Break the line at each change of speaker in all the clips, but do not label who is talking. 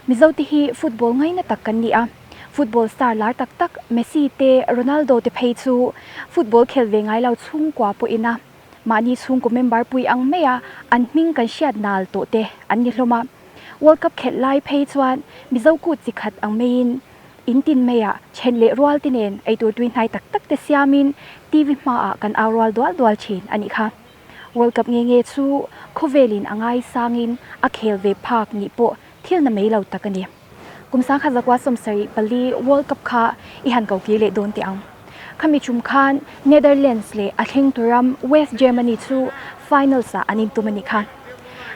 Mizoti hi football ngai na takkan ni a. Football star lar tak tak Messi te Ronaldo te phei chu football khelve ngai lau chung kwa po ina. Mani chung ko member pui ang meya an ming kan siat nal to te an ni hloma. World Cup khel lai phei chuan mizo ku chi khat ang mein intin meya chenle rual tinen ai tur twin hai tak tak te siamin TV ma a kan awal dual chin ani kha. World Cup nge chu khovelin angai sangin a khelve phak ni po thil na mei lau takani. Kumsang khazakwa somsari pali World Cup kha ihan kauki le don ti ang. Khami chum khan Netherlands le athing turam West Germany chu final sa anin tumani khan.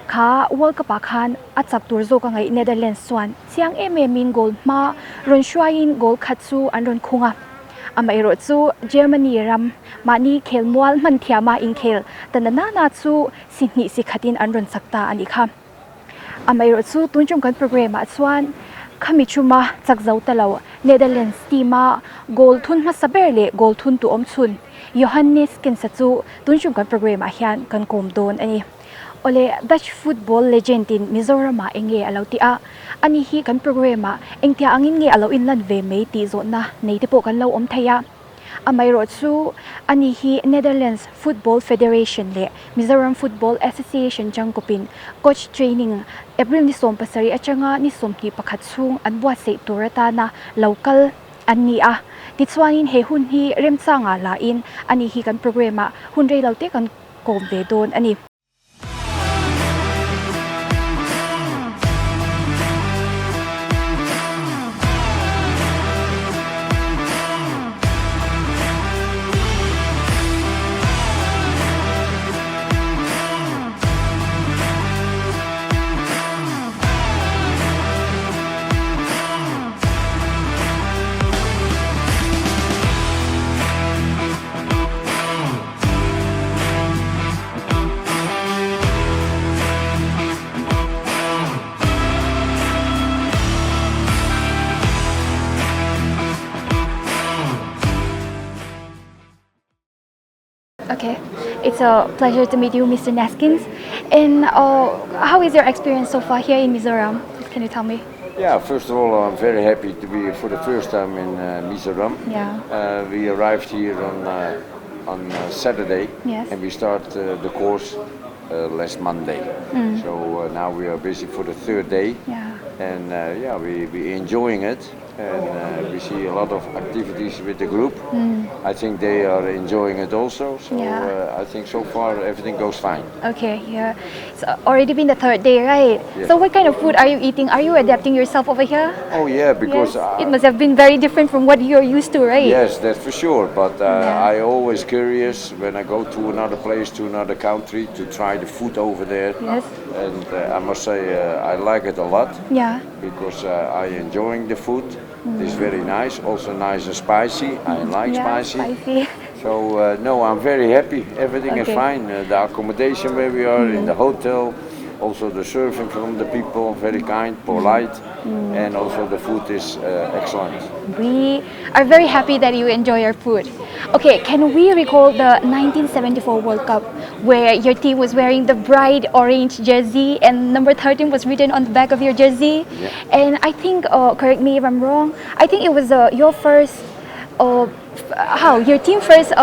Kha World Cup khan achak tur zo ka ngai Netherlands swan chiang min goal ma ron shwain goal khat chu an ron khunga. Amai ro chu Germany ram mani khel mual man thiama in khel tanana na chu sinhi si khatin an ron sakta ani kha. Amai ro chu tunchum kan program a chuan khami chuma chakzau talo Netherlands tima goal thun ma saberle goal thun tu om chun Johan Neeskens chu tunchum kan program a hian kan kom don ani. Ole Dutch football legend in Mizoramah enge alauti a ani hi kan program a engtia angin nge alo in lan ve mei ti zo na nei te po kan lo om thaya. Amai ro chu ani hi Netherlands Football Federation le Mizoram Football Association jangkopin coach training April ni som pasari achanga ni som ki pakhat chung an bua se turata na local ani a ti chuanin he hun hi remchanga la in ani hi kan program a hun rei laute kan kom ve don ani. Okay, it's a pleasure to meet you, Mr. Neeskens. And how is your experience so far here in Mizoram? Can you tell me?
Yeah, first of all, I'm very happy to be for the first time in Mizoram.
Yeah.
We arrived here on Saturday,
Yes.
and we start the course last Monday. So now we are busy for the third day,
Yeah.
and we're enjoying it. And we see a lot of activities with the group. I think they are enjoying it also. So
Yeah.
I think so far everything goes fine.
Okay, yeah. It's already been the third day, right?
Yeah.
So what kind of food are you eating? Are you adapting yourself over here?
Oh yeah, because
Yes. It must have been very different from what you're used to, right?
yes, that's for sure. But
Yeah.
I always curious when I go to another place, to another country, to try the food over there.
Yes.
And I must say I like it a lot
Yeah.
because I enjoying the food. It's very nice, also nice and spicy. I like
Yeah,
spicy. So no, I'm very happy. Everything is
Okay.
fine. The accommodation where we are in the hotel, also the serving from the people, very kind, polite, and also the food is excellent.
We are very happy that you enjoy your food. Okay, can we recall the 1974 World Cup where your team was wearing the bright orange jersey and number 13 was written on the back of your jersey?
Yeah.
And I think, correct me if I'm wrong, I think it was your first, your team first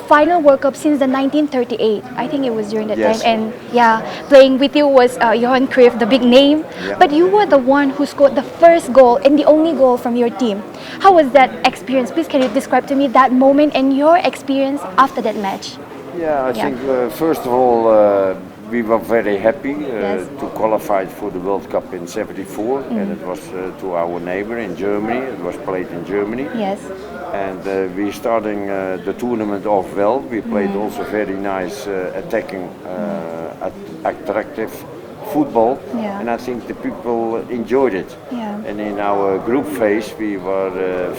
final World Cup since the 1938. I think it was during that
Yes.
time. And yeah, playing with you was Johan Cruyff, the big name.
Yeah.
But you were the one who scored the first goal and the only goal from your team. How was that experience? Please can you describe to me that moment and your experience after that match?
Yeah, I
Yeah.
think first of all we were very happy
Yes.
to qualify for the World Cup in '74, and it was to our neighbor in Germany. It was played in Germany.
Yes.
And we starting the tournament off well. We played also very nice attacking, attractive football,
Yeah.
and I think the people enjoyed it.
Yeah.
And in our group phase, we were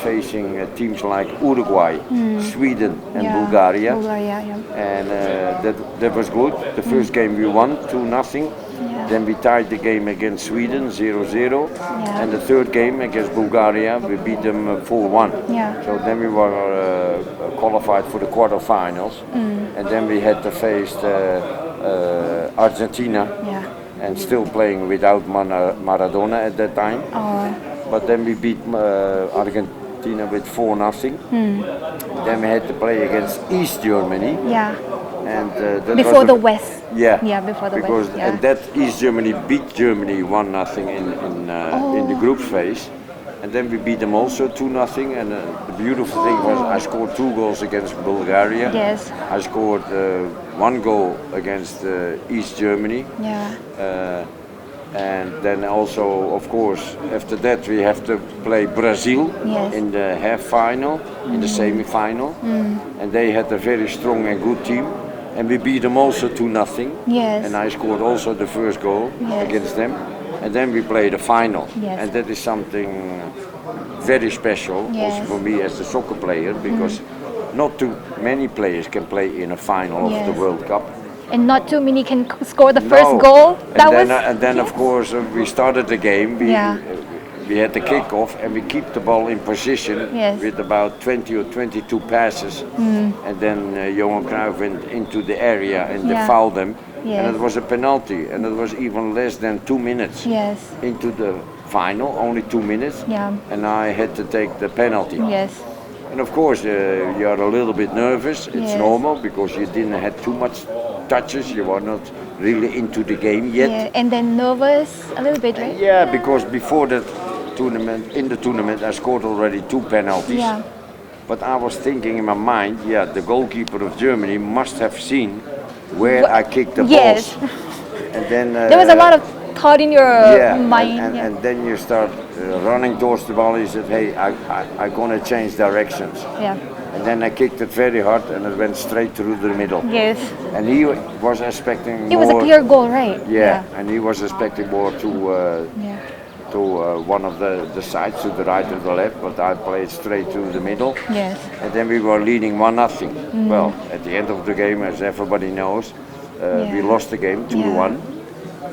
facing teams like Uruguay, Sweden, and
Yeah.
Bulgaria.
Bulgaria, yeah.
And that was good. The first game we won 2-0.
Yeah.
Then we tied the game against Sweden 0-0.
Yeah.
And the third game against Bulgaria, we beat them 4-1.
Yeah.
So then we were qualified for the quarterfinals. And then we had to face Argentina.
Yeah.
and still playing without Maradona at that time. But then we beat Argentina with 4-0. Then we had to play against East Germany.
Yeah.
And that
Before
was
the West.
Yeah.
Yeah, before the
because,
West. Yeah.
And that East Germany beat Germany 1-0 in the group phase. And then we beat them also 2-0. And the beautiful thing was I scored 2 goals against Bulgaria.
Yes.
I scored 1 goal against East Germany.
Yeah.
And then also, of course, after that we have to play Brazil in the half final, in the semi-final. And they had a very strong and good team. And we beat them also 2-0.
Yes.
And I scored also the first goal against them. And then we played the final.
Yes.
And that is something very special also for me as a soccer player, because not too many players can play in a final of the World Cup.
And not too many can score the first goal.
And then of course we started the game. We had the kickoff and we keep the ball in position with about 20 or 22 passes. And then Johan Cruyff went into the area and they fouled them. And it was a penalty, and it was even less than 2 minutes into the final, only 2 minutes. And I had to take the penalty. And of course you're a little bit nervous. It's normal because you didn't have too much touches. You were not really into the game yet.
Yeah, and then nervous a little bit, right?
Yeah, because before the tournament, in the tournament, I scored already 2 penalties.
Yeah.
But I was thinking in my mind, the goalkeeper of Germany must have seen where I kicked the balls. And then
there was a lot of thought in your mind.
And then you start running towards the ball. You said, hey, I'm gonna change directions. And then I kicked it very hard and it went straight through the middle.
Yes.
And he was expecting
It was a clear goal, right?
Yeah, and he was expecting more to one of the sides, to the right or the left, but I played straight through the middle.
Yes.
And then we were leading 1-0. Well, at the end of the game, as everybody knows, we lost the game 2-1.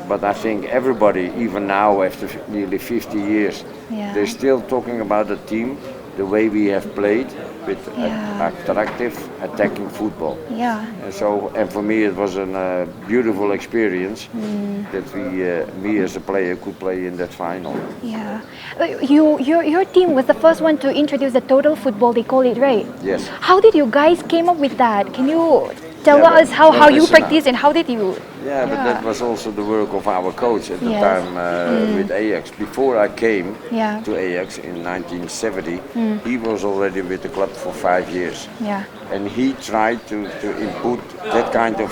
But I think everybody, even now after nearly 50 years, they're still talking about the team, the way we have played with attractive, attacking football. And for me it was a beautiful experience that me as a player could play in that final.
Your team was the first one to introduce the total football, they call it, right?
Yes.
How did you guys came up with that? Can you tell us how you practice and how did you?
But that was also the work of our coach at the time with Ajax. Before I came to Ajax in 1970, he was already with the club for 5 years. And he tried to input that kind of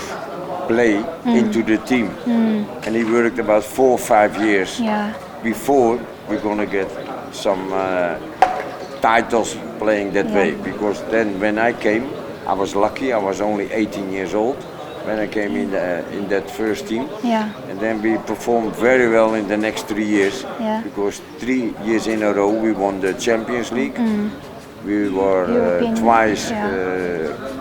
play into the team. And he worked about 4 or 5 years before we're going to get some titles playing that way. Because then when I came, I was lucky, I was only 18 years old when I came in that first team. And then we performed very well in the next 3 years. Because 3 years in a row we won the Champions League. We were twice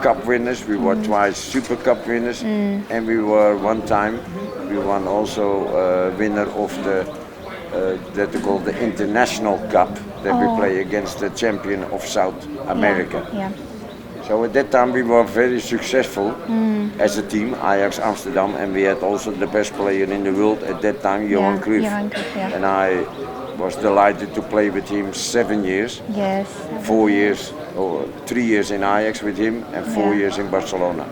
cup winners, we were twice Super Cup winners, and we were one time, we won also winner of the that they call the International Cup, that we play against the champion of South America. So at that time we were very successful as a team, Ajax Amsterdam, and we had also the best player in the world at that time, Johan Cruyff. And I was delighted to play with him 7 years. 4 years or 3 years in Ajax with him and 4 years in Barcelona.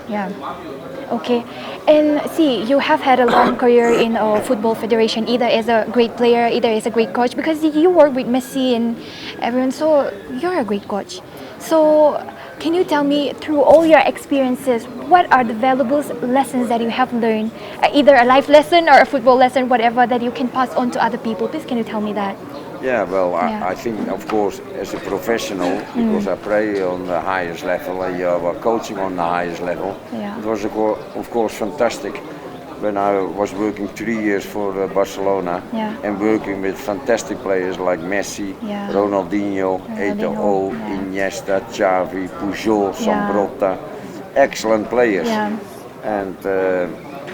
Okay, and see, you have had a long career in football federation, either as a great player, either as a great coach, because you work with Messi and everyone, so you're a great coach. So can you tell me, through all your experiences, what are the valuable lessons that you have learned, either a life lesson or a football lesson, whatever, that you can pass on to other people? Please, can you tell me that?
I think, of course, as a professional, because I play on the highest level and you are coaching on the highest level, it was, of course, fantastic when I was working 3 years for Barcelona and working with fantastic players like Messi, Ronaldinho, Eto'o, Iniesta, Xavi, Pujol, Sambrota, excellent players. And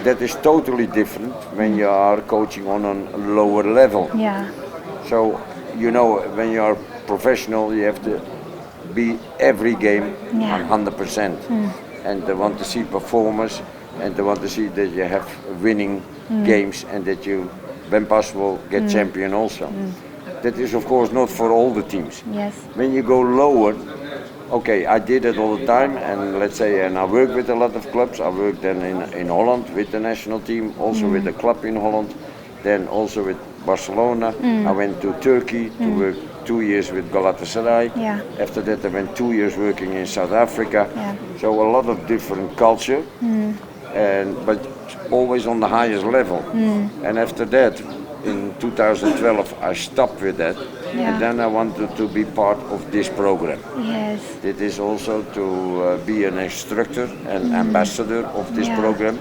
that is totally different when you are coaching on a lower level. So, you know, when you are professional, you have to be every game 100%. And they want to see performance, and they want to see that you have winning games and that you, when possible, get champion also. That is of course not for all the teams.
Yes.
When you go lower, okay, I did it all the time, and let's say, and I work with a lot of clubs. I worked then in Holland with the national team, also with a club in Holland, then also with Barcelona. I went to Turkey to work 2 years with Galatasaray.
Yeah.
After that I went 2 years working in South Africa.
Yeah.
So a lot of different culture, but always on the highest level. And after that, in 2012, I stopped with that, and then I wanted to be part of this program.
Yes.
It is also to be an instructor and ambassador of this program,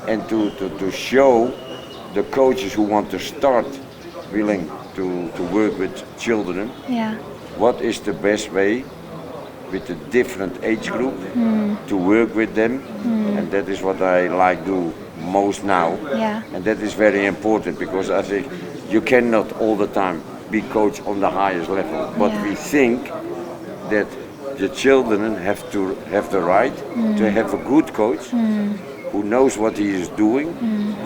and to show the coaches who want to start willing to work with children, what is the best way with the different age group to work with them, and that is what I like do most now, and that is very important, because I think you cannot all the time be coach on the highest level, but we think that the children have to have the right to have a good coach who knows what he is doing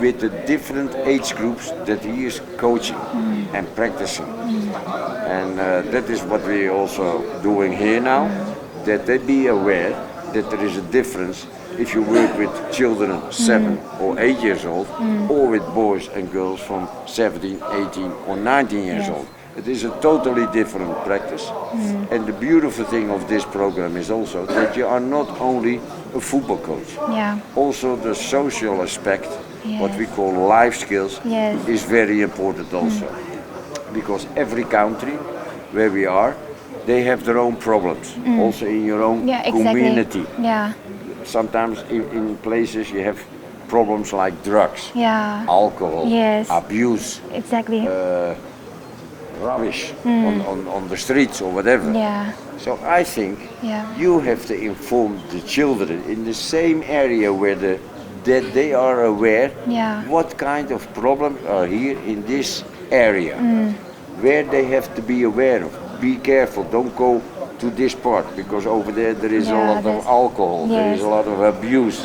with the different age groups that he is coaching and practicing, and that is what we also doing here now, that they be aware that there is a difference if you work with children 7 or 8 years old, or with boys and girls from 17, 18 or 19 years old. It is a totally different practice. And the beautiful thing of this program is also that you are not only a football coach. Also the social aspect, what we call life skills, is very important also. Because every country where we are, they have their own problems, also in your own community. Sometimes in places you have problems like drugs, alcohol, abuse, rubbish on the streets or whatever. So I think you have to inform the children in the same area where that they are aware what kind of problems are here in this area, where they have to be aware of. Be careful, don't go to this part, because over there is a lot of alcohol, there is a lot of abuse.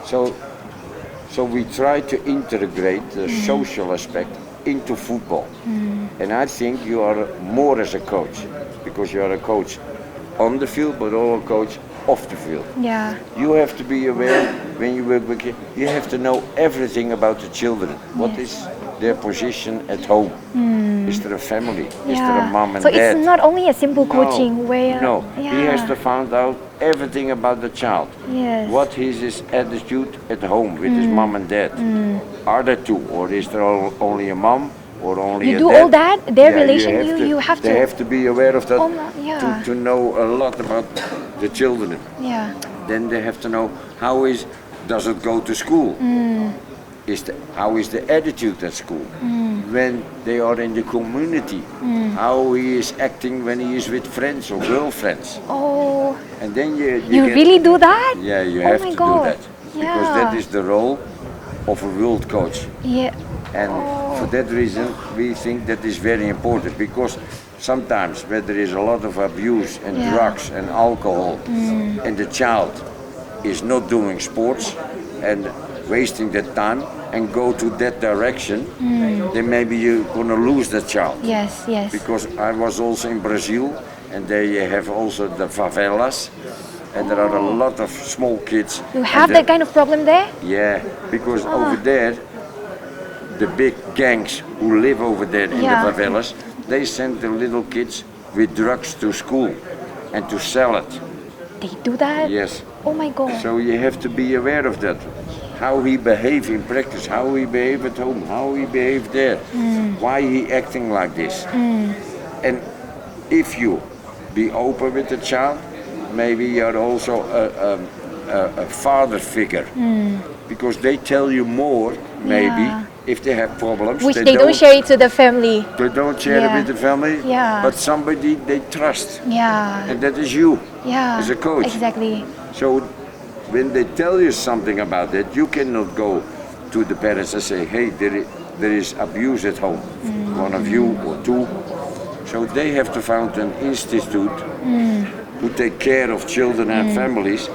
So we try to integrate the social aspect into football. And I think you are more as a coach, because you are a coach on the field, but also a coach off the field. You have to be aware when you work with kids, you have to know everything about the children. What is their position at home? Is there a family? Is there a mom and dad?
So it's not only a simple coaching where...
No, he has to find out everything about the child. What is his attitude at home with his mom and dad? Are there two, or is there only a mom or only
you
a
do
dad?
all that? Their relation, you have to...
They have to be aware of that, to know a lot about the children. Then they have to know does it go to school? How is the attitude at school? When they are in the community, how he is acting when he is with friends or girlfriends. And then you
really do that?
Yeah, you have to do that, because that is the role of a world coach. And for that reason, we think that is very important, because sometimes where there is a lot of abuse and drugs and alcohol, and the child is not doing sports and wasting that time and go to that direction, then maybe you're going to lose the child. Because I was also in Brazil, and they have also the favelas, and there are a lot of small kids.
You have that kind of problem there?
Yeah, because over there, the big gangs who live over there in the favelas, they send the little kids with drugs to school and to sell it.
They do that?
Yes.
Oh my God.
So you have to be aware of that. How he behave in practice, how he behave at home, how he behave there, why he acting like this. And if you be open with the child, maybe you're also a father figure, because they tell you more, maybe, if they have problems.
Which they don't share it to the family.
They don't share it with the family, but somebody they trust. And that is you, as a coach.
Exactly.
So when they tell you something about that, you cannot go to the parents and say, hey, there is abuse at home, one of you or two. So they have to found an institute who take care of children and families,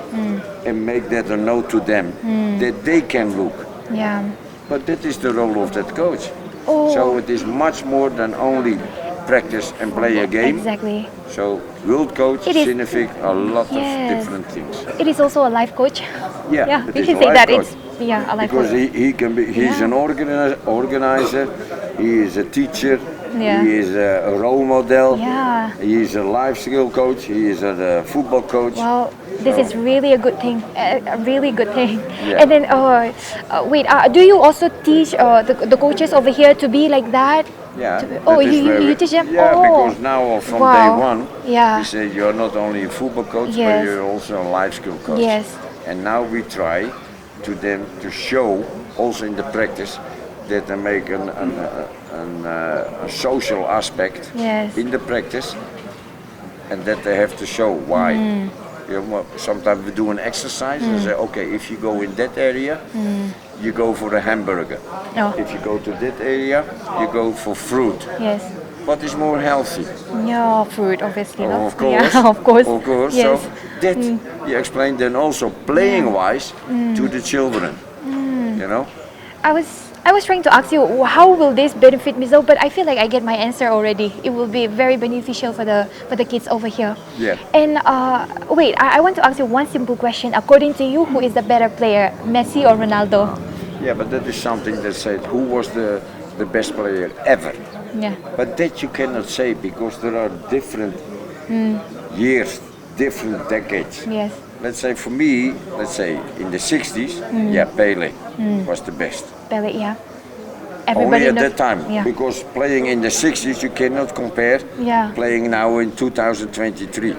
and make that a note to them that they can look. But that is the role of that coach.
Oh.
So it is much more than only practice and play a game.
Exactly.
So world coach, signifies a lot of different things.
It is also a life coach.
Yeah,
we can say that it's a life
because
coach.
he can be. He's an organizer. He is a teacher. He is a role model. He is a life skill coach. He is a football coach.
Well, this is really a good thing. A really good thing.
Yeah.
And then, wait. Do you also teach the coaches over here to be like that?
Yeah.
You teach them?
Yeah, because now from day one, we say you're not only a football coach, but you're also a life skill coach.
Yes.
And now we try to them to show also in the practice that they make a social aspect in the practice, and that they have to show why. You know, sometimes we do an exercise and say, okay, if you go in that area, you go for a hamburger. If you go to that area, you go for fruit.
Yes.
What is more healthy?
Yeah, fruit, obviously.
Oh, of course.
Yeah, of course.
Of course.
Yes.
So that you explain then also playing-wise to the children. You know.
I was trying to ask you how will this benefit Mizo, but I feel like I get my answer already. It will be very beneficial for the kids over here.
Yeah.
And wait, I want to ask you one simple question. According to you, who is the better player, Messi or Ronaldo?
Yeah, but that is something that said who was the best player ever.
Yeah.
But that you cannot say because there are different years, different decades.
Yes.
Let's say for me, in the 60s, Pele was the best.
Pele, yeah.
Only at that time, because playing in the 60s you cannot compare playing now in 2023,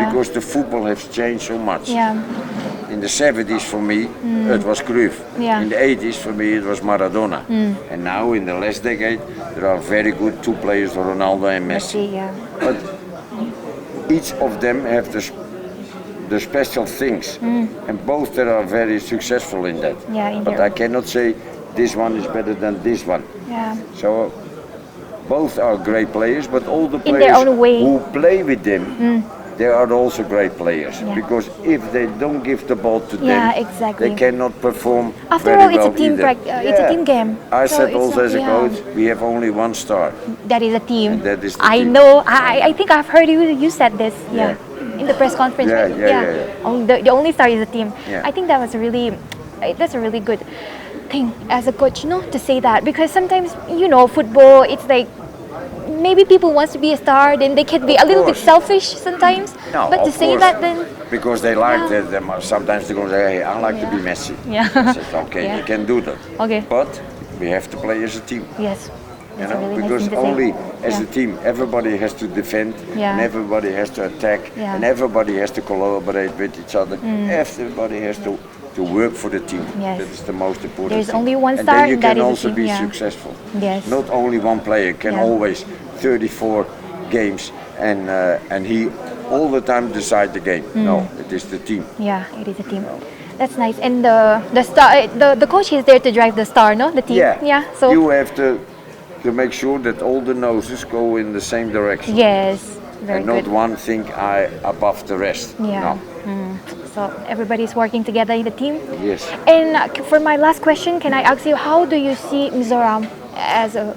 because the football has changed so much. In the 70s for me it was Cruyff, in the 80s for me it was Maradona, and now in the last decade there are very good two players, Ronaldo and Messi. But each of them have the special things, and both they are very successful in that. But I cannot say this one is better than this one. So both are great players, but all the players who play with them, they are also great players. Because if they don't give the ball to them, they cannot perform
After
very
all, it's
well
a team
either.
it's a team game.
I said also as a coach, we have only one star.
That is a team.
And that is the
I
team.
know. I think I've heard you said this. In the press conference. The only star is a team. I think that's a really good thing as a coach, to say that, because sometimes football, it's like maybe people wants to be a star, then they can be a little bit selfish sometimes.
No,
but to say that, then
because they like that, sometimes they go say, hey, I like to be Messi. I said, okay, you can do that.
Okay.
But we have to play as a team.
Yes.
Really because only as a team everybody has to defend, and everybody has to attack, and everybody has to collaborate with each other. Everybody has to work for the team. That is the most important
There's
thing.
only one
and
star,
then you
and that
can
is
also
the team.
be successful.
Yes.
Not only one player can always 34 games and he all the time decide the game. No, it is the team.
Yeah, it is a team. That's nice. And the star, the coach is there to drive the star, no? The team.
Yeah.
So
you have to make sure that all the noses go in the same direction.
Yes. Very
and
good.
not one thing above the rest.
Yeah.
No.
So everybody's working together in the team.
Yes.
And for my last question, can I ask you, how do you see Mizoram as a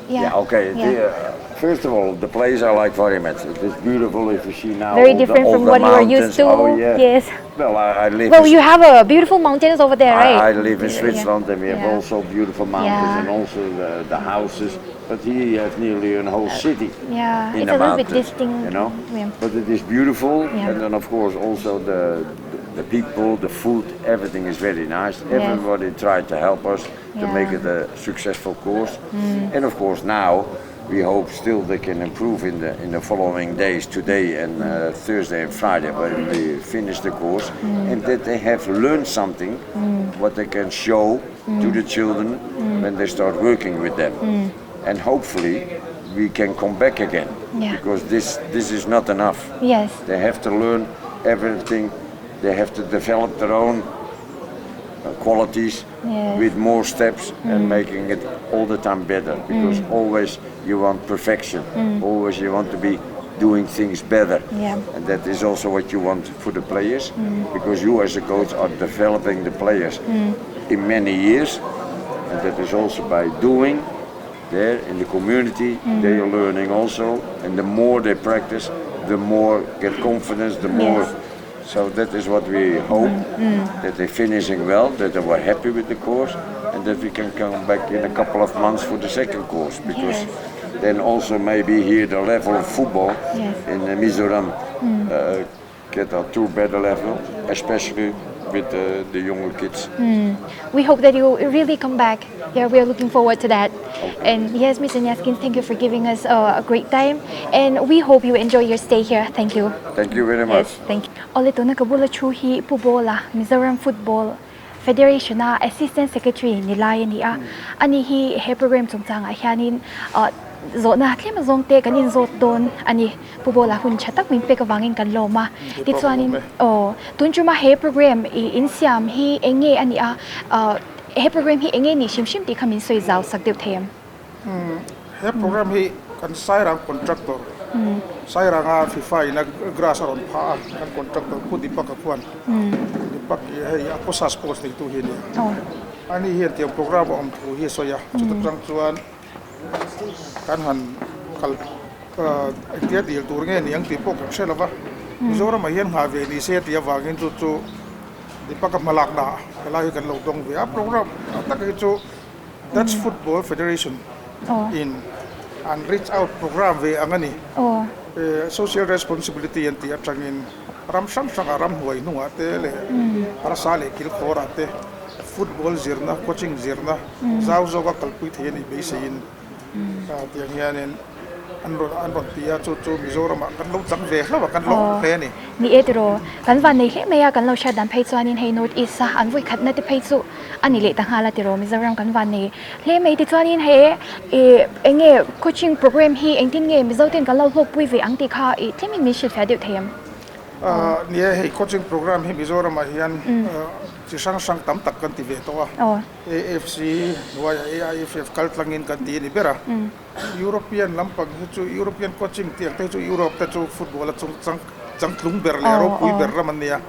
First of all, the place I like very much. It is beautiful if you see now.
Very different from what you are used to.
Oh, yeah.
Yes.
Well, I live.
Well, you have a beautiful mountains over there, right?
I live in Switzerland, and we have also beautiful mountains and also the houses. But here you have nearly a whole city.
Yeah,
in
it's
the
a little
mountains,
bit distinct.
You know.
Yeah.
But it is beautiful, and then of course also the people, the food, everything is very nice. Everybody tried to help us to make it a successful course, and of course now we hope still they can improve in the following days, today and Thursday and Friday, when we finish the course, and that they have learned something, what they can show to the children when they start working with them, and hopefully we can come back again, because this is not enough.
Yes.
They have to learn everything. They have to develop their own qualities with more steps and making it all the time better, because always you want perfection, always you want to be doing things better, and that is also what you want for the players, because you as a coach are developing the players in many years, and that is also by doing there in the community. They are learning also, and the more they practice, the more get confidence, the more. So that is what we hope, that they're finishing well, that they were happy with the course, and that we can come back in a couple of months for the second course, because then also maybe here the level of football in Mizoramah get to a better level, especially with the younger kids.
We hope that you really come back. Yeah, we are looking forward to that. And yes, Mr. Neeskens, thank you for giving us a great time, and we hope you enjoy your stay here. Thank you.
Thank you very much.
Yes, thank you. Oleh tu nak kabula chuhi pubola Mizoram Football Federation na Assistant Secretary nilay niya. Ani he program tungtang ahyanin zot na tlem zong te kanin zot don ani pubola hun chatak min pe kawangin kan loma titsuanin tunjuma he program in siam hi enge ani he program hi enge ni shim ti khamin soi zaw sak deu them
he program hi kan sairang contractor sairang a FIFA ina grass aron pha kan contractor pudi pakakwan dipak he aposa sports ni tu hi ni ani hi tiang program om thu hi soya chutang chuan kan han kal dia dia tur nge niang ti pok selava Mizoramah hian nga ve ni se tia wangin chu dipak malak da lai kan lo dong ve a program tak chu Dutch Football Federation in and reach out program ve angani social responsibility and ti atangin ram sang ram huai nunga te le arasale kil khora te football zirna coaching zirna zaw zoga kalpui the ni beisin tiang hianin anron tia chu Mizoramah kan lo chang ve hla kan lo pe ni
ni etro kan van nei he meya kan lo sha dan phei chuanin hei north east sa an voi khat na te phei chu ani le ta hala tiro Mizoram kan van nei hle mei ti chuanin he enge coaching program hi engtin nge Mizoten kan lo hlok pui ve ang ti kha tlemin mi shit fa deu them
ni he coaching program hi Mizoramah hian chi sang tam tak kan ti ve to AFC AIFF kaltlangin kan ti ni bera European lampag chu European coaching ti te chu Europe te chu football chang tlung ber le ro pui ber raman nia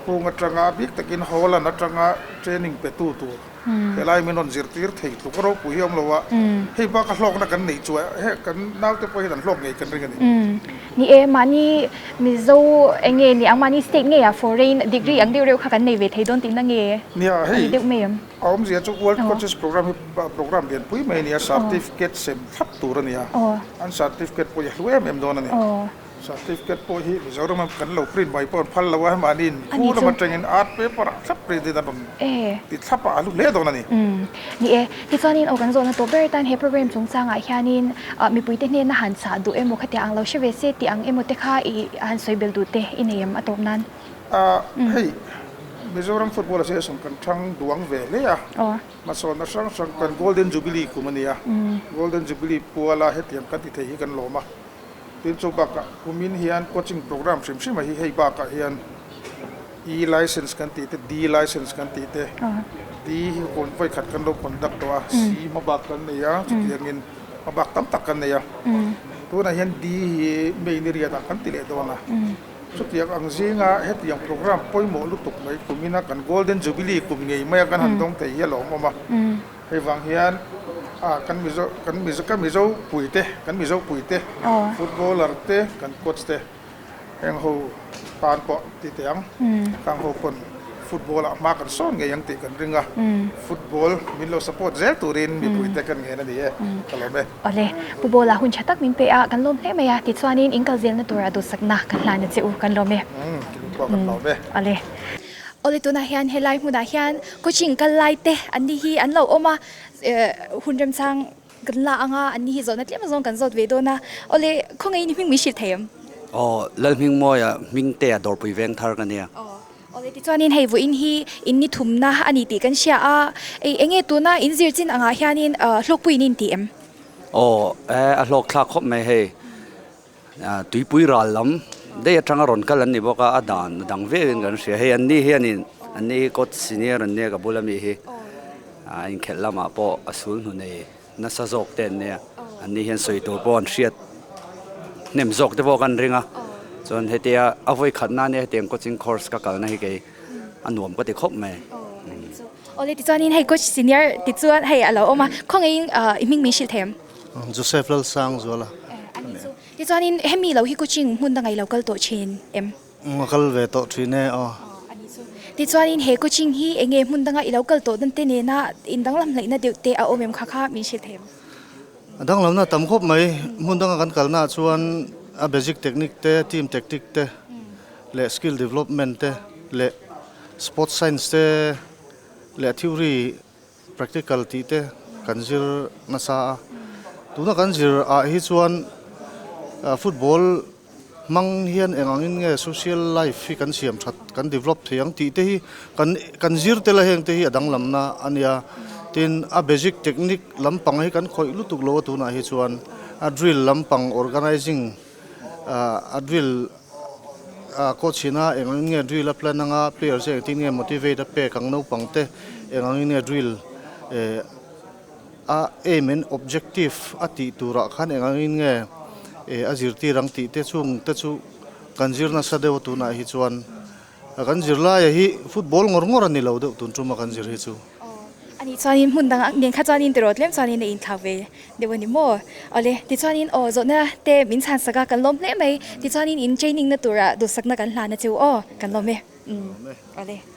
kung atanga bik takin hola na tanga training pe tu elai minon zirtir thei tlukro pui yom lowa hei ba ka hlok na kan nei chu he kan naw te poi dan hlok ngei kan ring ani
ni mani mizo enge ni ang mani state nge foreign degree ang deu kha kan nei ve thei don tin na nge
nia hei
deu mem
aum zia chu world coaches program dian pui mai nia certificate sem thap tur ania an certificate poi hluem em don ani certificate po hi Mizoramah kan lo print mai pon phal lawa manin ku na matengin art paper thap print dan ti thapa alu le don ani
ni ti chuanin organ zone to bertan he program chungchanga hianin mi puite ne na han sa du emo khatia ang lo sheve se ti ang emo te kha han soibel du te ineem atop nan
hey Mizoram Football Association kan thang duang ve le ya ma so na sang kan golden jubilee kumania golden jubilee puala hetiam kan ti thei kan loma tin chu baka kumin hian coaching program sim hi hei baka hian e license kan ti te d license kan ti te d kon voi khat kan lo conduct to a c ma bak kan ne ya tiangin ma bak tam tak kan ne ya tu na hian d hi me ni ria ta kan ti le do na chu tiang ang zinga hetiang program poi mo lutuk mai kumina kan golden jubilee kum ngei mai kan han dong te yelo ma hei wang hian kan mizo puite footballer te kan coach te eng ho pan po ti teang kang ho kon football ma kan son nge yang ti kan ringa football min lo support zel turin mi puite kan nge na di kalome
ole pubola hun chatak min pe a kan lom hle meya ti chuanin inkal zel na tura du sakna kan hlan che u kan lome
kan lome
ole ole tu na hian helai mu da hian coaching kal lai te ani hi an lo oma hunram sang kan la anga ani hi zona tlem zong kan zot ve do na ole khongai ni ming mi shi them
lal ming moya ming te dor pui veng thar kan ya
ole ti chuanin hei vo in hi in ni thumna ani ti kan sia a enge tu na in zir chin anga hianin hlok pui nin ti em
a hlok thla khop me he tui pui ral lam de atanga ron kal an ni boka adan dang ve kan sia he an ni hianin an ni coach senior an ne ka bulami hi in khelama po asul nu nei na sa jok ten ne an ni hian soi to pon hriat nem jok te bo kan ringa chon hetia avoi khatna ne teng coaching course ka kalna hi ke anuam ko te khop me
ole ti chuan in hei coach senior ti chuan hei alo oma khong in iming mi shil them
Joseph Lal Sang zola
ti chuan in hemi lo hi coaching mun da ngai local to chin em
ngal ve to thine
ti chuan in he coaching hi enge mun da ngai local to dan te ne na in dang lam leina deu te a omem kha kha mi shil them
dang lamna tam khop mai mun dang kan kalna chuan a basic technique te team tactic te le skill development te le sports science te le theory practical ti te kanjir nasa tuna kanjir a hi chuan football mang hian engangin nge social life hi kan siam that kan develop thiang ti te hi kan zir te la heng te hi adang lamna ania tin a basic technique lampang hi kan khoi lutuk lo tuna hi chuan a drill lampang organizing a drill coachina engangin nge drill a plan anga player se tin nge motivate pe kang no pangte engangin nge drill a aim and objective ati tura khan engangin nge azirti rang ti te chung te chu kanjir na sadew tu na hi chuan kanjir la ya hi football ngor ani lo de tun tuma kanjir hi chu
ani chuan in mun dang nen kha chuan in terot lem chuan in in thawe dewani mo ole ti chuan in o zona te min chan saka kan lom hle mai ti chuan in training na tura du sakna kan hla na chu o kan lom me ole